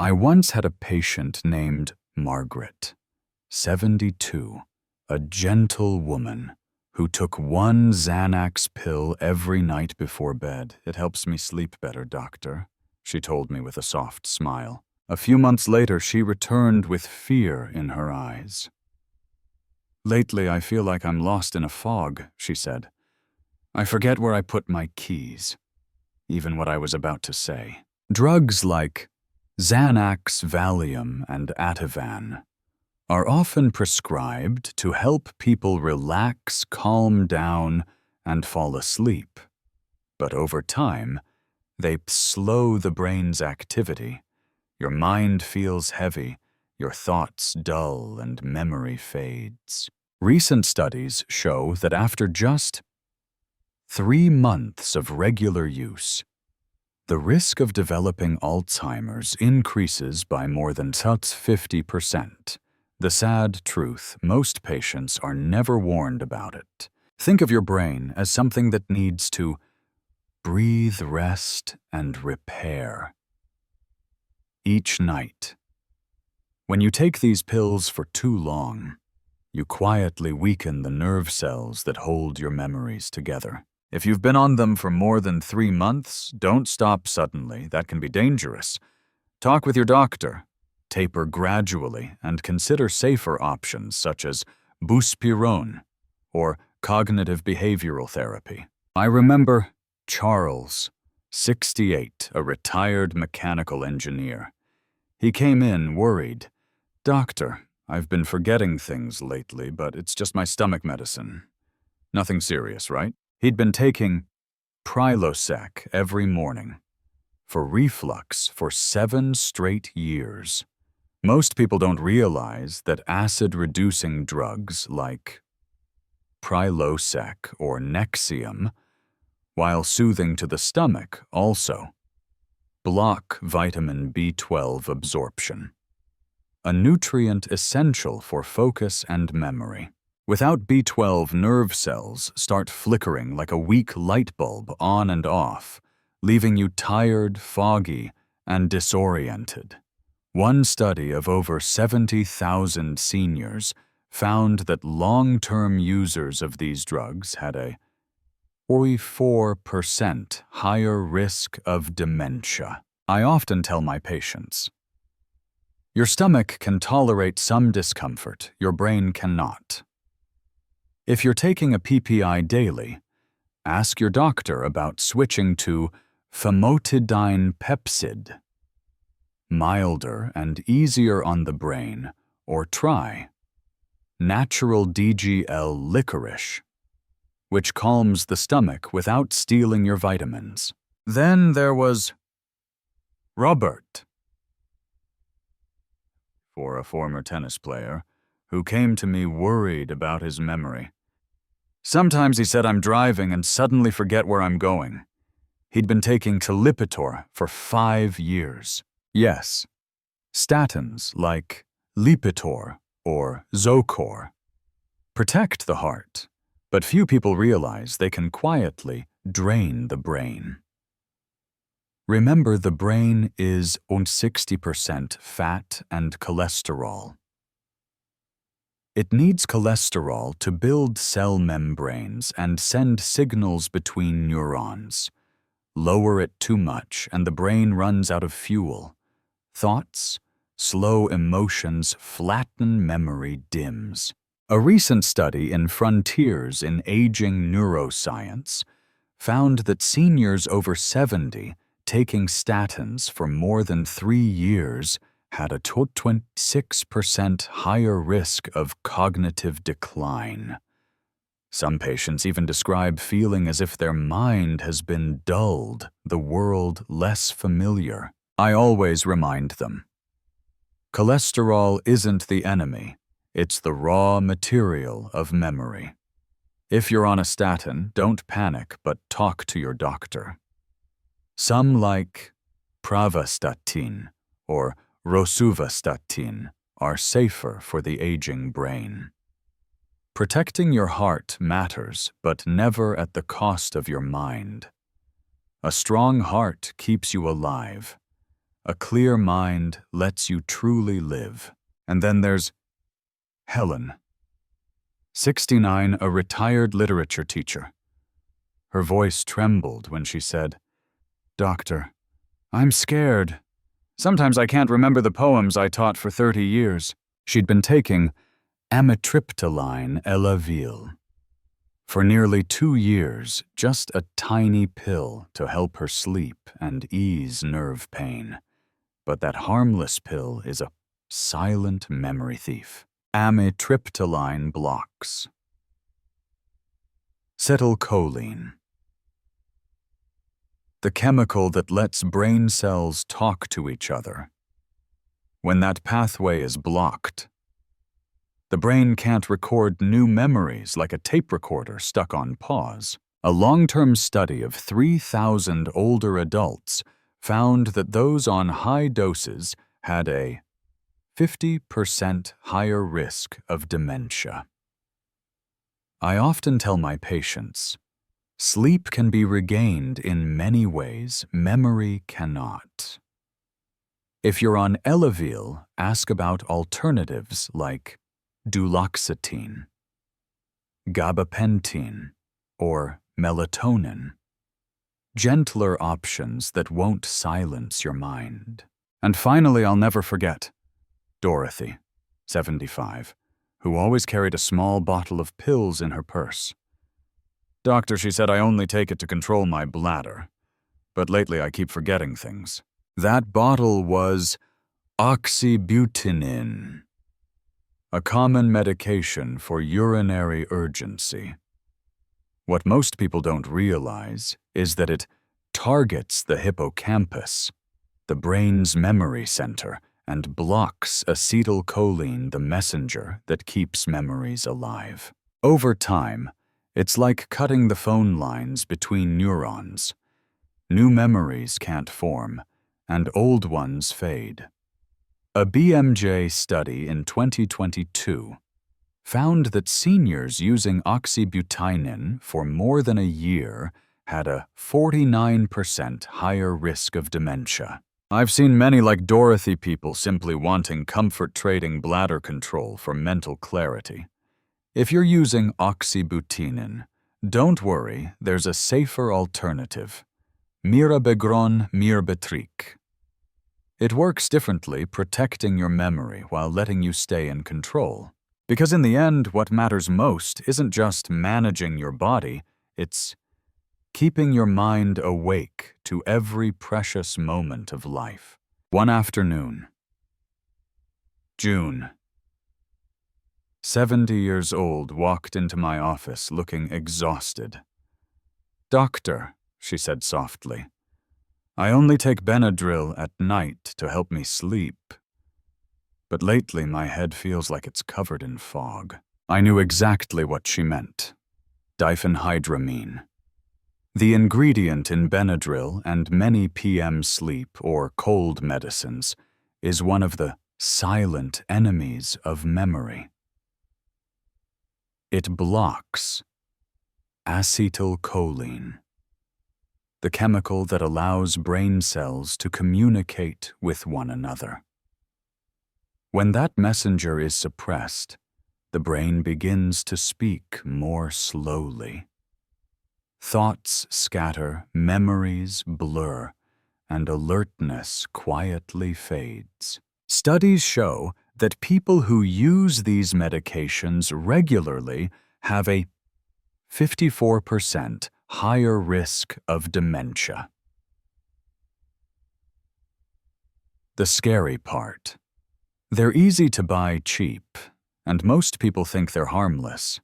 I once had a patient named Margaret, 72, a gentle woman who took one Xanax pill every night before bed. "It helps me sleep better, doctor," she told me with a soft smile. A few months later, she returned with fear in her eyes. "Lately, I feel like I'm lost in a fog," she said. "I forget where I put my keys," even what I was about to say. Drugs like Xanax, Valium, and Ativan are often prescribed to help people relax, calm down, and fall asleep. But over time, they slow the brain's activity. Your mind feels heavy, your thoughts dull, and memory fades. Recent studies show that after just 3 months of regular use, the risk of developing Alzheimer's increases by more than 50%. The sad truth, most patients are never warned about it. Think of your brain as something that needs to breathe, rest, and repair each night. When you take these pills for too long, you quietly weaken the nerve cells that hold your memories together. If you've been on them for more than 3 months, don't stop suddenly. That can be dangerous. Talk with your doctor. Taper gradually and consider safer options such as buspirone or cognitive behavioral therapy. I remember Charles, 68, a retired mechanical engineer. He came in worried. "Doctor, I've been forgetting things lately, but it's just my stomach medicine. Nothing serious, right?" He'd been taking Prilosec every morning for reflux for 7 straight years. Most people don't realize that acid-reducing drugs like Prilosec or Nexium, while soothing to the stomach, also block vitamin B12 absorption, a nutrient essential for focus and memory. Without B12, nerve cells start flickering like a weak light bulb on and off, leaving you tired, foggy, and disoriented. One study of over 70,000 seniors found that long-term users of these drugs had a 44% higher risk of dementia. I often tell my patients, your stomach can tolerate some discomfort, your brain cannot. If you're taking a PPI daily, ask your doctor about switching to famotidine pepsid, milder and easier on the brain, or try natural DGL licorice, which calms the stomach without stealing your vitamins. Then there was Robert, for a former tennis player, who came to me worried about his memory. Sometimes he said I'm driving and suddenly forget where I'm going. He'd been taking Lipitor for 5 years. Yes, statins like Lipitor or Zocor protect the heart, but few people realize they can quietly drain the brain. Remember, the brain is 60% fat and cholesterol. It needs cholesterol to build cell membranes and send signals between neurons. Lower it too much and the brain runs out of fuel. Thoughts, slow emotions flatten, memory dims. A recent study in Frontiers in Aging Neuroscience found that seniors over 70 taking statins for more than 3 years had a 26% higher risk of cognitive decline. Some patients even describe feeling as if their mind has been dulled, the world less familiar. I always remind them, cholesterol isn't the enemy, it's the raw material of memory. If you're on a statin, don't panic, but talk to your doctor. Some, like pravastatin or rosuvastatin, are safer for the aging brain. Protecting your heart matters, but never at the cost of your mind. A strong heart keeps you alive. A clear mind lets you truly live. And then there's Helen, 69, a retired literature teacher. Her voice trembled when she said, "Doctor, I'm scared. Sometimes I can't remember the poems I taught for 30 years. She'd been taking amitriptyline Elavil for nearly 2 years, just a tiny pill to help her sleep and ease nerve pain. But that harmless pill is a silent memory thief. Amitriptyline blocks. Acetylcholine, the chemical that lets brain cells talk to each other. When that pathway is blocked, the brain can't record new memories like a tape recorder stuck on pause. A long-term study of 3,000 older adults found that those on high doses had a 50% higher risk of dementia. I often tell my patients, sleep can be regained in many ways, memory cannot. If you're on Elavil, ask about alternatives like duloxetine, gabapentin, or melatonin. Gentler options that won't silence your mind. And finally, I'll never forget Dorothy, 75, who always carried a small bottle of pills in her purse. "Doctor," she said, "I only take it to control my bladder. But lately I keep forgetting things." That bottle was oxybutinin, a common medication for urinary urgency. What most people don't realize is that it targets the hippocampus, the brain's memory center, and blocks acetylcholine, the messenger that keeps memories alive. Over time, it's like cutting the phone lines between neurons. New memories can't form, and old ones fade. A BMJ study in 2022 found that seniors using oxybutinin for more than a year had a 49% higher risk of dementia. I've seen many like Dorothy people simply wanting comfort-trading bladder control for mental clarity. If you're using oxybutinin, don't worry, there's a safer alternative. Mirabegron Mirbetriq. It works differently, protecting your memory while letting you stay in control. Because in the end, what matters most isn't just managing your body, it's keeping your mind awake to every precious moment of life. One afternoon, June, 70 years old, walked into my office looking exhausted. "Doctor," she said softly, "I only take Benadryl at night to help me sleep. But lately my head feels like it's covered in fog." I knew exactly what she meant. Diphenhydramine. The ingredient in Benadryl and many PM sleep or cold medicines is one of the silent enemies of memory. It blocks acetylcholine, the chemical that allows brain cells to communicate with one another. When that messenger is suppressed, the brain begins to speak more slowly. Thoughts scatter, memories blur, and alertness quietly fades. Studies show that people who use these medications regularly have a 54% higher risk of dementia. The scary part. They're easy to buy cheap, and most people think they're harmless.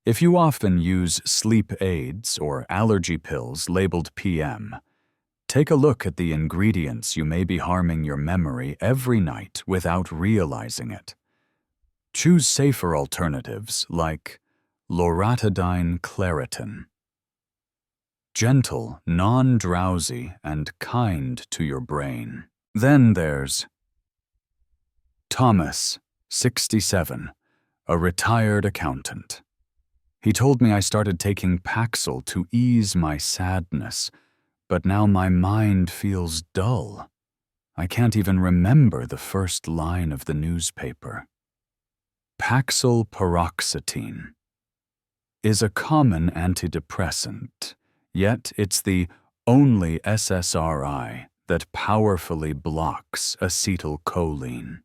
If you often use sleep aids or allergy pills labeled PM, take a look at the ingredients. You may be harming your memory every night without realizing it. Choose safer alternatives like loratadine Claritin. Gentle, non-drowsy, and kind to your brain. Then there's Thomas, 67, a retired accountant. He told me I started taking Paxil to ease my sadness, but now my mind feels dull. I can't even remember the first line of the newspaper. Paxil paroxetine is a common antidepressant, yet it's the only SSRI that powerfully blocks acetylcholine.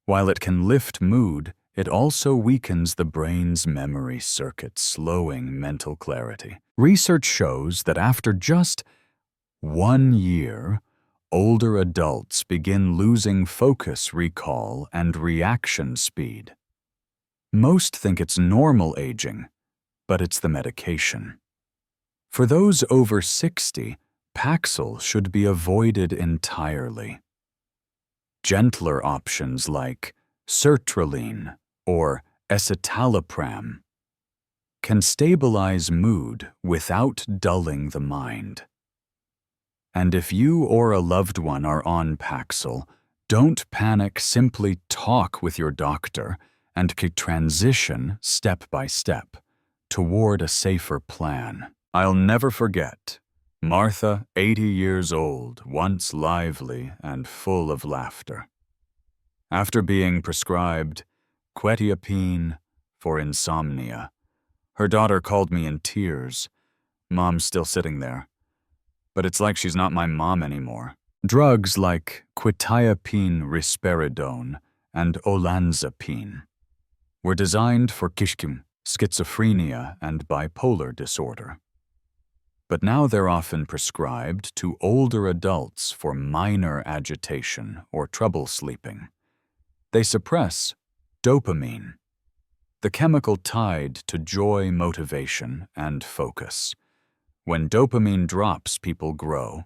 While it can lift mood, it also weakens the brain's memory circuits, slowing mental clarity. Research shows that after just 1 year, older adults begin losing focus, recall, and reaction speed. Most think it's normal aging, but it's the medication. For those over 60, Paxil should be avoided entirely. Gentler options like sertraline or escitalopram can stabilize mood without dulling the mind. And if you or a loved one are on Paxil, don't panic, simply talk with your doctor and transition step by step toward a safer plan. I'll never forget Martha, 80 years old, once lively and full of laughter. After being prescribed quetiapine for insomnia, her daughter called me in tears. Mom's still sitting there, but it's like she's not my mom anymore. Drugs like quetiapine risperidone and olanzapine were designed for kishkim, schizophrenia, and bipolar disorder. But now they're often prescribed to older adults for minor agitation or trouble sleeping. They suppress dopamine, the chemical tied to joy, motivation, and focus. When dopamine drops, people grow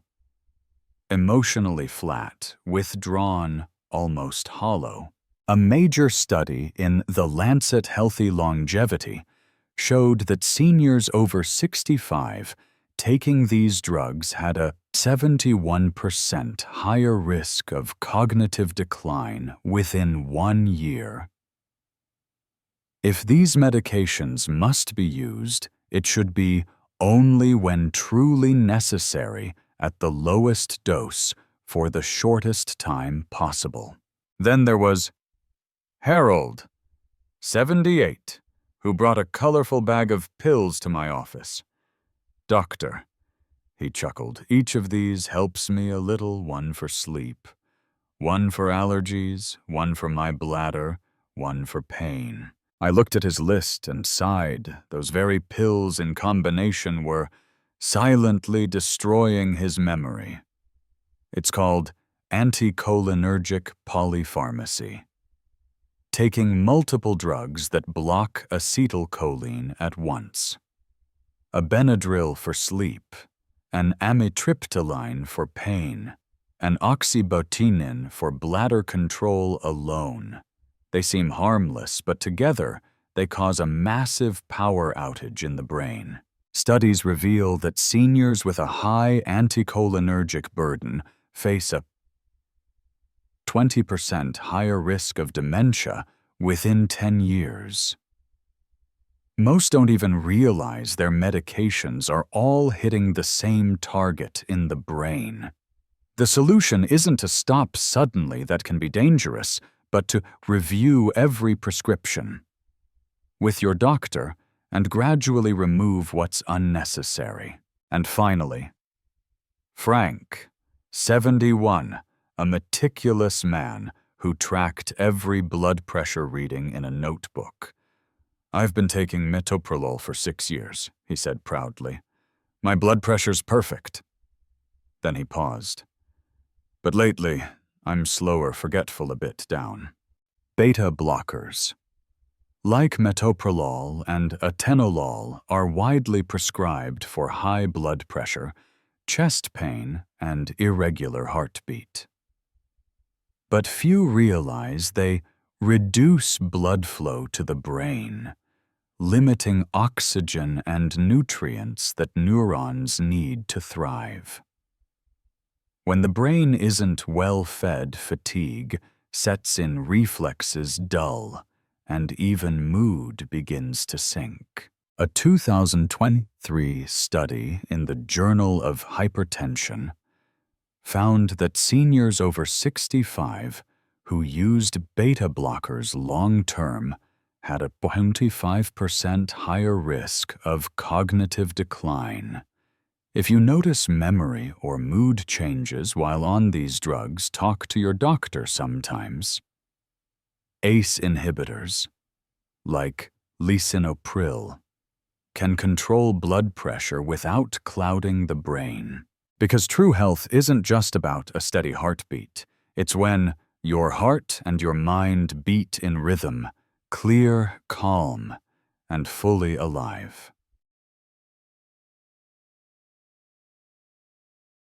emotionally flat, withdrawn, almost hollow. A major study in The Lancet Healthy Longevity showed that seniors over 65 taking these drugs had a 71% higher risk of cognitive decline within 1 year. If these medications must be used, it should be only when truly necessary at the lowest dose for the shortest time possible. Then there was Harold, 78, who brought a colorful bag of pills to my office. Doctor, he chuckled, each of these helps me a little, one for sleep, one for allergies, one for my bladder, one for pain. I looked at his list and sighed. Those very pills in combination were silently destroying his memory. It's called anticholinergic polypharmacy. Taking multiple drugs that block acetylcholine at once. A Benadryl for sleep, an amitriptyline for pain, an oxybutinin for bladder control alone. They seem harmless, but together they cause a massive power outage in the brain. Studies reveal that seniors with a high anticholinergic burden face a 20% higher risk of dementia within 10 years. Most don't even realize their medications are all hitting the same target in the brain. The solution isn't to stop suddenly, that can be dangerous, but to review every prescription with your doctor and gradually remove what's unnecessary. And finally, Frank, 71, a meticulous man who tracked every blood pressure reading in a notebook. I've been taking metoprolol for 6 years, he said proudly. My blood pressure's perfect. Then he paused. But lately, I'm slower, forgetful, a bit down. Beta blockers, like metoprolol and atenolol, are widely prescribed for high blood pressure, chest pain, and irregular heartbeat. But few realize they reduce blood flow to the brain, limiting oxygen and nutrients that neurons need to thrive. When the brain isn't well fed, fatigue sets in, reflexes dull, and even mood begins to sink. A 2023 study in the Journal of Hypertension found that seniors over 65 who used beta blockers long-term had a 25% higher risk of cognitive decline. If you notice memory or mood changes while on these drugs, talk to your doctor sometimes. ACE inhibitors, like lisinopril, can control blood pressure without clouding the brain. Because true health isn't just about a steady heartbeat. It's when your heart and your mind beat in rhythm, clear, calm, and fully alive.